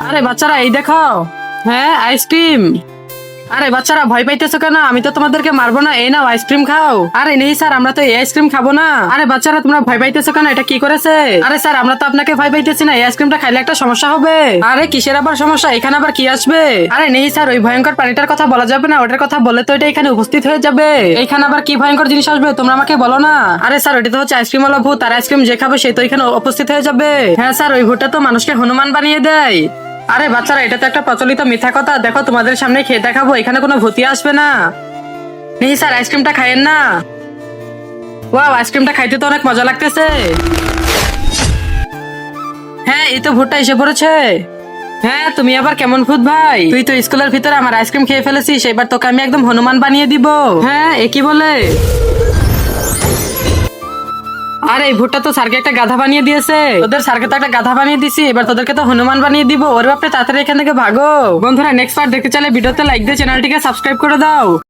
আরে বাচ্চারা এই দেখো। হ্যাঁ, আইসক্রিম। আরে বাচ্চারা ভয় পাইতেছো কেন? আমি তো তোমাদেরকে মারবো না, এই নাও আইসক্রিম খাও। আরে নেই স্যার, আমরা তো এই আইসক্রিম খাবো না। আরে বাচ্চারা তোমরা ভয় পাইতেছো কেন? এটা কি করেছে? আরে স্যার, আমরা তো আপনাকে ভয় পাইতেছি না, এই আইসক্রিমটা খাইলে একটা সমস্যা হবে। আরে কিসের আবার সমস্যা? এখানে আবার কি আসবে? আরে নেই স্যার, ওই ভয়ঙ্কর প্রাণীটার কথা বলা যাবে না, ওটার কথা বলে তো এটা এখানে উপস্থিত হয়ে যাবে। এইখানে আবার কি ভয়ঙ্কর জিনিস আসবে তোমরা আমাকে বলো না। আরে স্যার, ওটা তো হচ্ছে আইসক্রিম ওয়ালা ভূত, আর আইসক্রিম যে খাবে সে তো এখানে উপস্থিত হয়ে যাবে। হ্যাঁ স্যার, ওই ভূতটা তো মানুষকে হনুমান বানিয়ে দেয়। আরে বাচ্চারা, এটা তো একটা প্রচলিত মিথ্যা কথা। দেখো তোমাদের সামনে খেয়ে দেখাবো, এখানে কোনো ভূতি আসবে না। নেই স্যার, আইসক্রিমটা খাইয়েন না। ওয়াও, আইসক্রিমটা খাইতে তো অনেক মজা লাগতেছে। হ্যাঁ, এই তো ভূতটা এসে পড়েছে। হ্যাঁ, তুমি আবার কেমন ভূত ভাই? তুই তো স্কুলের ভিতরে আমার আইসক্রিম খেয়ে ফেলেছিস, এবার তোকে আমি একদম হনুমান বানিয়ে দিব। হ্যাঁ, এ কি বলে? আরে এই ভুট্টা তো স্যারকে একটা গাধা বানিয়ে দিয়েছে। তোদের স্যারকে তো একটা গাধা বানিয়ে দিছি, এবার তোদেরকে তো হনুমান বানিয়ে দিব। ওরে বাপরে, তাড়াতাড়ি এখান থেকে ভাগো। বন্ধুরা, নেক্সট পার্ট দেখতে চাইলে ভিডিওতে লাইক দিয়ে চ্যানেলটিকে সাবস্ক্রাইব করে দাও।